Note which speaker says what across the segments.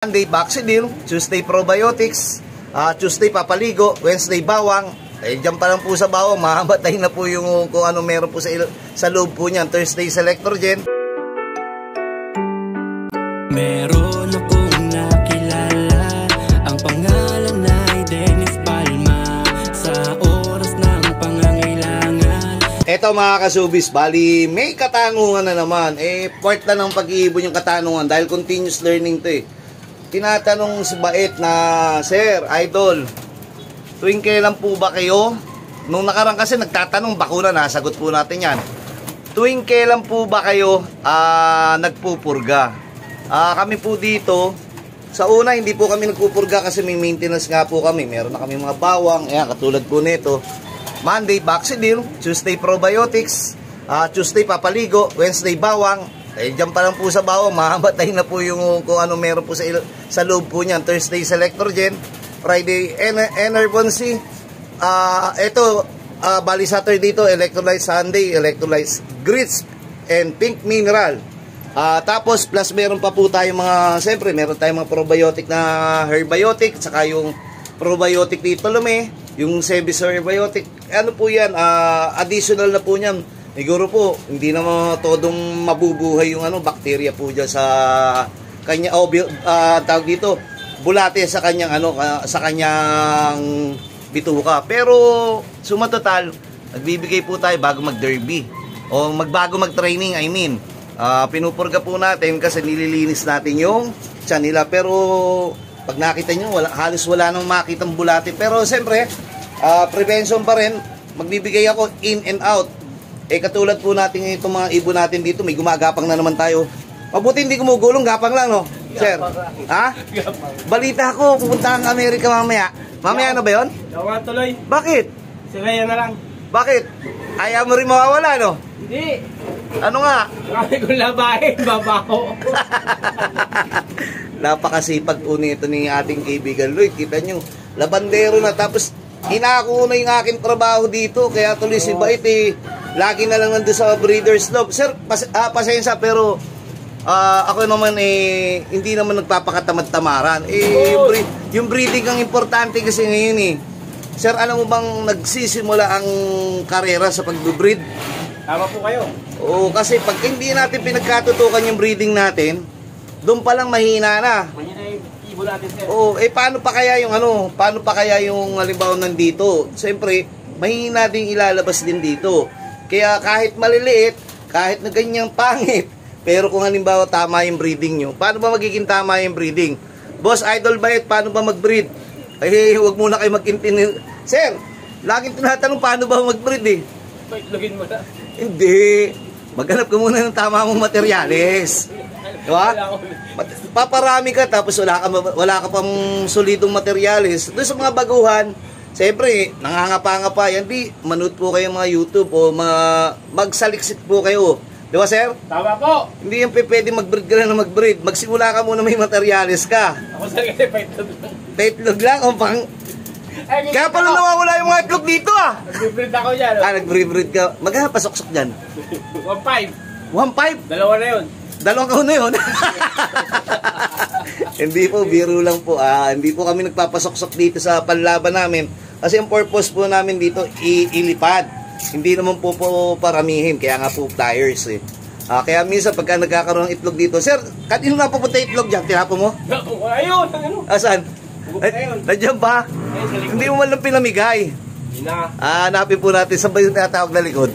Speaker 1: Monday Baxidil, Tuesday Probiotics, Tuesday Papaligo, Wednesday Bawang. Diyan pa lang po sa bawang, mahamatay na po yung kung ano meron po sa loob po niyan. Thursday Selectorgen.
Speaker 2: Meron akong nakilala, ang pangalan ay Dennis Palma, sa oras ng pangangailangan.
Speaker 1: Eto mga kasubis, bali may katanungan na naman. Part na ng pag-iibon yung katanungan dahil continuous learning to Tinatanong si Bait na, Sir, Idol, tuwing kailan po ba kayo? Nung nakarang kasi nagtatanong, bakuna, nasagot po natin yan. Tuwing kailan po ba kayo nagpupurga? Kami po dito, sa una hindi po kami nagpupurga kasi may maintenance nga po kami. Meron na kami mga bawang, ayan, katulad po nito. Monday Baxidil, Tuesday Probiotics, Tuesday Papaligo, Wednesday Bawang. Diyan pa lang po sa bawang, mahamatay na po yung kung ano meron po sa loob po niyan. Thursday Selectorgen, Friday Enervoncy. Bali Saturday dito, Electrolyte. Sunday, Electrolytes Grits and Pink Mineral. Tapos plus meron pa po tayong mga, siyempre meron tayong mga probiotic na herbiotic, saka yung probiotic dito Lume, yung Sebis herbiotic. Ano po yan, additional na po niyan. Siguro po, hindi naman todong mabubuhay yung bakterya po dyan sa kanya, tawag dito, bulate sa kanyang sa kanyang bituka. Pero sumatotal, nagbibigay po tayo bago mag-derby o bago mag-training, pinupurga po natin kasi nililinis natin yung tiyan nila. Pero pag nakita nyo, halos wala nang makitang bulate. Pero siyempre, prevention pa rin, magbibigay ako in and out. Katulad po natin itong mga ibon natin dito, may gumagapang na naman tayo. Mabuti hindi gumugulong, gapang lang, no? Sir, ha? Balita ko, pupunta ang Amerika mamaya. Mamaya na ba yun?
Speaker 3: Dawa tuloy.
Speaker 1: Bakit?
Speaker 3: Siraya na lang.
Speaker 1: Bakit? Ayaw mo rin mawawala, no?
Speaker 3: Hindi.
Speaker 1: Ano nga?
Speaker 3: Marami kong labahin, babaho.
Speaker 1: Napakasipag po nito ni ating kaibigan Lloyd. Kita nyo, labandero na, tapos hinako na yung aking trabaho dito. Kaya tuloy si Bait lagi na lang nandun sa breeder's love. Sir, pasensya pero ako naman hindi naman nagpapakatamad-tamaran. Yung breeding ang importante kasi ngayon Sir, alam mo bang nagsisimula ang karera sa pag-breed?
Speaker 3: Tama po kayo.
Speaker 1: Oo, kasi pag hindi natin pinagkatutukan yung breeding natin, doon pa lang mahina na.
Speaker 3: Ibon natin, sir.
Speaker 1: Oo, paano pa kaya yung halimbawa nandito? Siyempre, mahina din ilalabas din dito. Kaya kahit maliliit, kahit na ganyang pangit, pero kung halimbawa tama yung breeding nyo, paano ba magiging tama yung breeding? Boss Idol Bait, paano ba mag-breed? Huwag muna kayo mag-intindi. Sir, laging tinatanong paano ba mag-breed
Speaker 3: Itlogin mo na.
Speaker 1: Hindi. Maghanap ka muna ng tama mong materyales. Diba? Paparami ka tapos wala ka pang solidong materyales. Doon sa mga baguhan, siyempre, nangangapa-ngapa yan. Di, manood po kayo mga YouTube o magsaliksik po kayo. Di ba, sir?
Speaker 3: Tama po.
Speaker 1: Hindi yung pwede mag-breed ka na mag-breed. Magsimula ka muna may materyales ka.
Speaker 3: Ako sa kasi paitlog lang.
Speaker 1: Paitlog lang o pang... Kaya pala nawawala yung mga itlog dito
Speaker 3: Nag-breed ako dyan.
Speaker 1: Nag-breed ka. Maghanap pasok-sok dyan.
Speaker 3: 1.5.
Speaker 1: 1.5?
Speaker 3: Dalawa na yun.
Speaker 1: Dalawang kahon na yun. Hindi po, biro lang po. Hindi po kami nagpapasok-sok dito sa panlaban namin. Kasi ang purpose po namin dito, ilipad. Hindi naman po paramihin. Kaya nga po flyers Kaya minsan pagka nagkakaroon ng itlog dito, Sir, kanino na pupunta itlog dyan? Tinapo mo?
Speaker 3: Ayun!
Speaker 1: Asan? Nandiyan ba? Hindi mo man lang pinamigay. Hanapin po natin. Saan ba yung tinatawag na likod?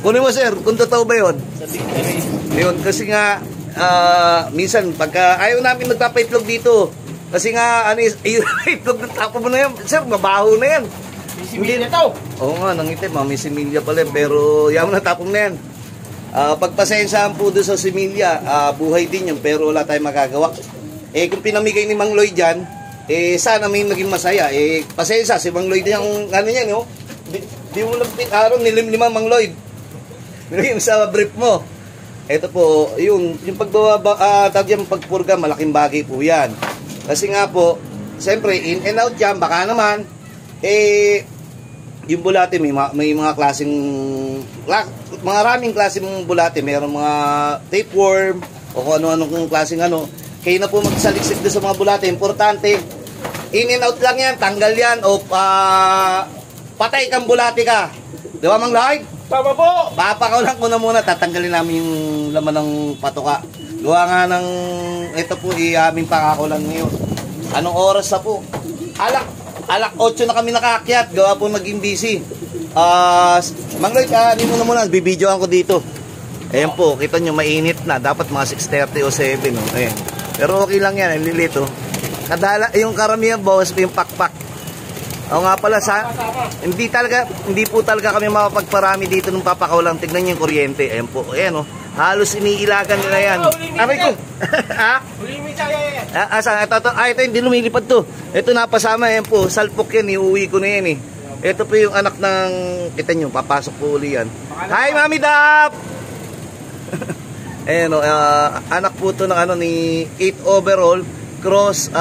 Speaker 1: Kunin mo, sir, kung totoo ba yun? Yun, kasi nga minsan pagka ayaw namin magpapaitlog dito. Kasi nga itlog na tapo mo na yan. Sir, mabaho na yan.
Speaker 3: May similya to.
Speaker 1: Oo nga, nangitim. May similya pala. Pero yaman na tapong na yan. Pagpasensyahan po doon sa similya, buhay din yun. Pero wala tayong magagawa. Kung pinamigay ni Mang Lloyd dyan, sana may naging masaya. Pasensya, si Mang Lloyd yung yan, no? Di mo lang nilimliman Mang Lloyd. Nilagay mo sa brief mo. Ito po, yung pagpurga, malaking bagay po yan. Kasi nga po, siyempre, in and out yan, baka naman, yung bulate, may mga klaseng, maraming klaseng bulate. Mayroong mga tapeworm, o kung ano-ano kung klaseng kayo na po magsaliksik doon sa mga bulate. Importante, in and out lang yan, tanggal yan, o patay kang bulate ka. Di ba, Mang Lloyd?
Speaker 3: Tama po!
Speaker 1: Papakaw lang ko na muna, tatanggalin namin yung laman ng patoka. Gawa nga ng, ito po, aming pakakulan ngayon. Anong oras na po? Alak 8 na kami nakaakyat, gawa po naging busy. Mang Lloyd, ano mo na muna, bibidyoan ko dito. Ayan po, kita nyo, mainit na. Dapat mga 6:30 o 7. No? Ayan. Pero okay lang yan, lilito. Kadala, yung karamihan, bawas pa yung pakpak. O nga pala, hindi po talaga kami mapagparami dito nung papakaw lang. Tignan nyo yung kuryente. Ayan po, ayan o. Halos iniilagan nila yan. Aray ko. Ha? Ito, hindi lumilipad to. Ito napasama, ayan po. Salpok yan, iuwi ko na yan eh. Ito po yung anak ng, kita nyo, papasok po uli yan. Hi, Mami Dap! Ayan o, anak po to ng ni 8 overall cross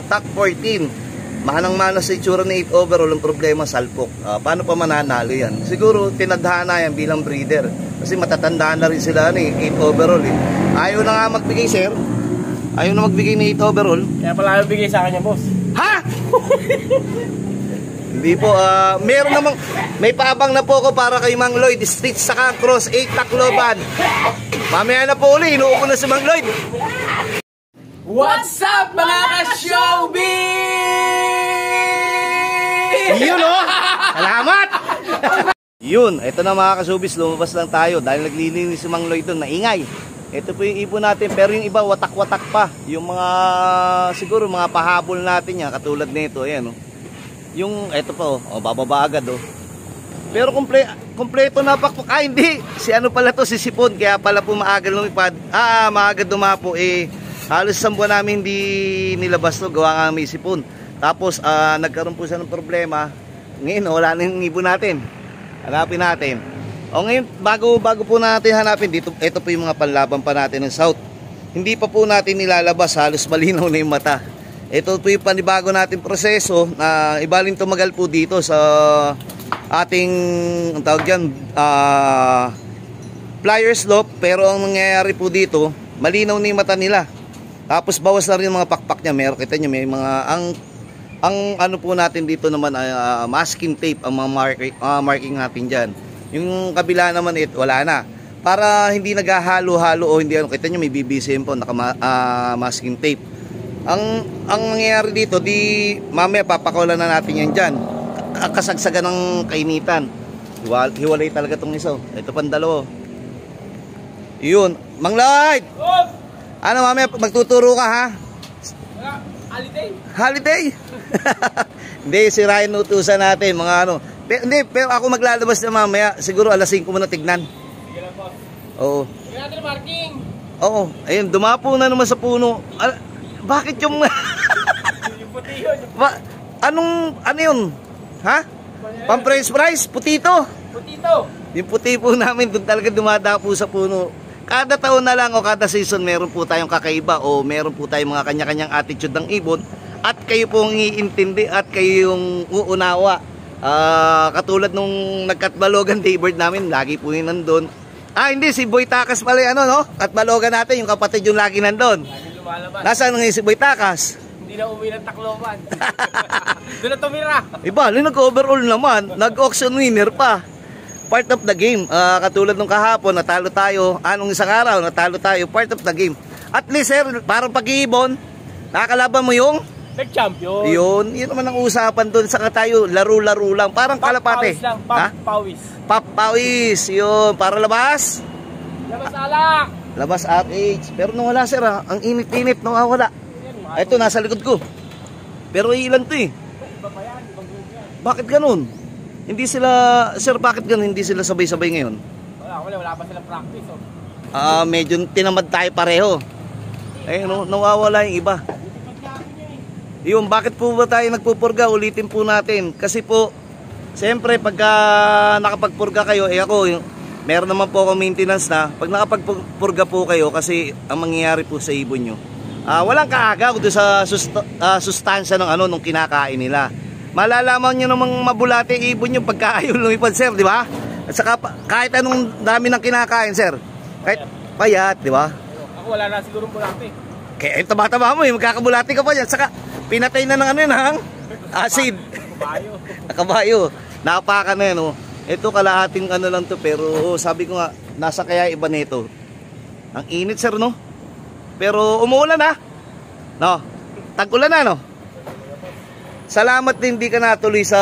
Speaker 1: TAC 14. Manang-mana sa itsura ni 8 overall. Ang problema, salpok. Paano pa mananalo yan? Siguro tinadhana yan bilang breeder kasi matatandaan na rin sila 8 overall eh. Ayaw na nga magbigay, sir. Ayaw na magbigay ni 8 overall.
Speaker 3: Kaya pala ayaw bigay sa kanya, boss.
Speaker 1: Ha? Hindi po, meron namang, may paabang na po ako para kay Mang Lloyd, street saka cross 8 Tacloban. Mamaya na po uli, inuupo na si Mang Lloyd.
Speaker 3: What's up, mga ka-showbiz?
Speaker 1: Yun o, salamat! Yun, ito na mga ka-showbiz, lumabas lang tayo dahil naglilinis si Mang Lloyd doon, naingay. Ito po yung ibon natin, pero yung iba watak-watak pa. Yung mga, siguro mga pahabol natin yan, katulad nito, ayan o. Yung eto pa bababa agad Pero kompleto na pakpak. Hindi. Si ano pala to, si Sipon. Kaya pala po maaga lumipad. Maaga dumapo halos 1 buwan namin hindi nilabas to. Gawa nga may sipon. Tapos nagkaroon po siya ng problema. Ngayon wala na yung ibon natin. Hanapin natin. Ngayon bago po natin hanapin dito, ito po yung mga panlaban pa natin ng South. Hindi pa po natin nilalabas. Halos malinaw na yung mata. Ito po yung panibago natin proseso na ibaling tumagal po dito sa ating ang tawag dyan, flyer slope. Pero ang nangyayari po dito, malinaw na yung mata nila. Tapos bawas na rin yung mga pakpak niya. Meron, kita nyo, may mga ang ano po natin dito naman ay masking tape ang mga marking natin dyan. Yung kabila naman wala na. Para hindi naghahalo-halo o hindi kita nyo, may BBCM po naka masking tape. Ang mangyayari dito, mamaya papakawalan na natin yan dyan. Kasagsagan ng kainitan. Hiwalay talaga itong isa. Ito pang dalawa. Yun. Mang Lloyd! Ano mamaya, magtuturo ka ha?
Speaker 3: Holiday?
Speaker 1: Holiday? Hindi, si Ryan utusan natin. Mga ano. Pero ako maglalabas na mamaya. Siguro alas 5 mo na tignan.
Speaker 3: Sige lang, boss.
Speaker 1: Oo.
Speaker 3: Sige natin marking.
Speaker 1: Oo. Ayun, dumapo na naman sa puno. Bakit yung...
Speaker 3: Yung puti yun.
Speaker 1: Ano yun? Ha? Pang-french fries? Putito?
Speaker 3: Putito.
Speaker 1: Yung puti po namin, doon talaga dumadapo sa puno. Kada taon na lang o kada season, meron po tayong kakaiba o meron po tayong mga kanya-kanyang attitude ng ibon at kayo pong iintindi at kayo yung uunawa. Katulad nung nagkatbalogan daybird namin, lagi po yun nandun. Hindi, si Boy Takas pala no? Katbalogan natin, yung kapatid yung lagi nandun. Nasaan ngayon si Boy Takas?
Speaker 3: Hindi na umuwi ng Tacloban. Doon na tumira.
Speaker 1: Iba, nag-overall naman. Nag-auction winner pa. Part of the game. Katulad nung kahapon, natalo tayo. Anong isang araw, natalo tayo. Part of the game. At least, sir, parang pag-iibon, nakakalaban mo yung?
Speaker 3: Nag-champion.
Speaker 1: Yun naman ang usapan doon. Saka tayo, laro-laro lang. Parang kalapate.
Speaker 3: Pawis lang. Pawis.
Speaker 1: Pawis. Yun. Para labas?
Speaker 3: Labas alak.
Speaker 1: Labas RH. Pero nung wala, sir, ang init-init nung wala. Ito, nasa likod ko. Pero ilan to eh. Bakit ganun? Hindi sila, sir, bakit ganun? Hindi sila sabay-sabay ngayon?
Speaker 3: Wala pa silang practice.
Speaker 1: Medyo tinamad tayo pareho. Nawawala yung iba. Yung, bakit po ba tayo nagpupurga? Ulitin po natin. Kasi po, siyempre, pagka nakapagpurga kayo, ako, meron naman po ako maintenance na. Pag nakapagpurga po kayo, kasi ang mangyayari po sa ibon nyo, walang kaagaw doon sa sustansya ng nung kinakain nila. Malalaman nyo namang mabulate ibon nyo pagka ayaw lumipad, sir, di ba? At saka kahit anong dami ng kinakain, sir. Kahit payat, di ba?
Speaker 3: Ako wala na siguro bulate.
Speaker 1: Kaya tama-tama mo, magkakabulati ka pa yan. Saka, pinatay na ng ano yun, hang? Acid.
Speaker 3: Kabayo.
Speaker 1: Kabayo. Napaka na yan, oh. Ito kalahating ano lang to, pero sabi ko nga, nasa kaya iba nito. Ang init, sir, no? Pero umuulan, ha? No? Tag-ulan na, no? Salamat din hindi ka natuloy sa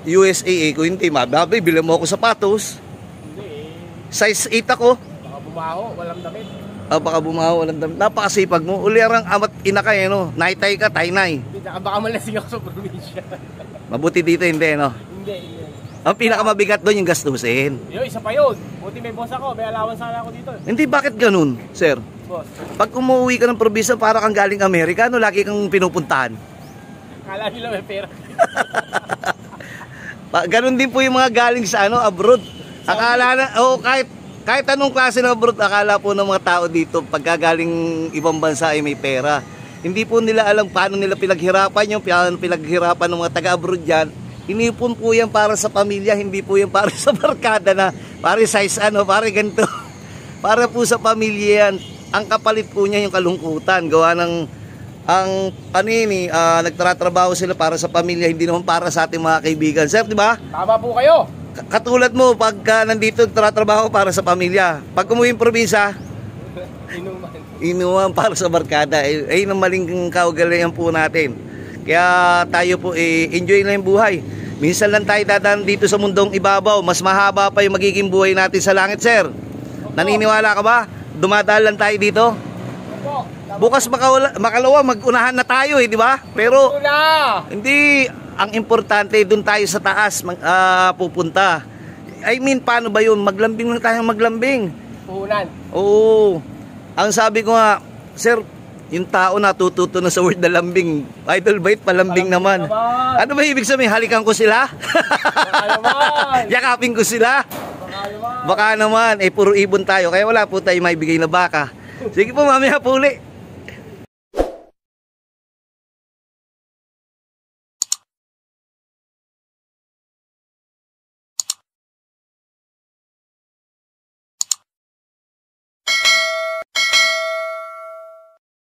Speaker 1: USAA. Kung hindi, mababi, bilhin mo ako sapatos.
Speaker 3: Hindi eh.
Speaker 1: Size 8 ako.
Speaker 3: Baka bumaho, walang damit.
Speaker 1: Baka bumaho, walang damit. Napakasipag mo. Uli arang amat ina ka, no? Naitay ka, tainay.
Speaker 3: Hindi, baka malasing ako sa probinsya.
Speaker 1: Mabuti dito, hindi, no?
Speaker 3: Hindi.
Speaker 1: Ang pinakamabigat doon yung gastusin.
Speaker 3: Yo, isa pa yun. Buti may boss ako, may allowance sana ako dito.
Speaker 1: Hindi, bakit ganun, sir?
Speaker 3: Boss,
Speaker 1: Pag umuwi ka ng probinsya, para kang galing Amerika, no? Lagi kang pinupuntahan.
Speaker 3: kala nila may pera.
Speaker 1: Ganun din po yung mga galing sa ano, abroad. Akala na, kahit anong klase ng abroad, akala po ng mga tao dito, pagkagaling ibang bansa ay may pera. Hindi po nila alam paano nila pinaghirapan yung pinaghirapan ng mga taga-abroad dyan. Inipon po yan para sa pamilya, hindi po yan para sa barkada na, para size ano, para ganito. Para po sa pamilya yan. Ang kapalit po niya yung kalungkutan. Gawa ng, nagtatrabaho sila para sa pamilya, hindi naman para sa ating mga kaibigan. Sir, di ba?
Speaker 3: Tama po kayo.
Speaker 1: Katulad mo, pagka nandito nagtatrabaho para sa pamilya. Pag umuwi yung probinsya, inuman para sa barkada. Ay ang maling kaugalian po natin. Kaya tayo po, enjoy na yung buhay. Minsan lang tayo dadaan dito sa mundong ibabaw. Mas mahaba pa yung magiging buhay natin sa langit, sir. Naniniwala ka ba? Dumadaan lang tayo dito. Bukas makalawa, mag-unahan na tayo, di ba? Pero, hindi. Ang importante, dun tayo sa taas pupunta. I mean, paano ba yun? Maglambing lang tayo, maglambing.
Speaker 3: Puhunan.
Speaker 1: Oo. Ang sabi ko nga, sir, yung tao natututo na sa word na lambing. Idol bait, palambing naman. Ano ba ibig sabihin? Halikan ko sila?
Speaker 3: Baka naman.
Speaker 1: Yakapin ko sila? Baka naman. Puro ibon tayo. Kaya wala po tayo maibigay na baka. Sige po, mamaya po uli.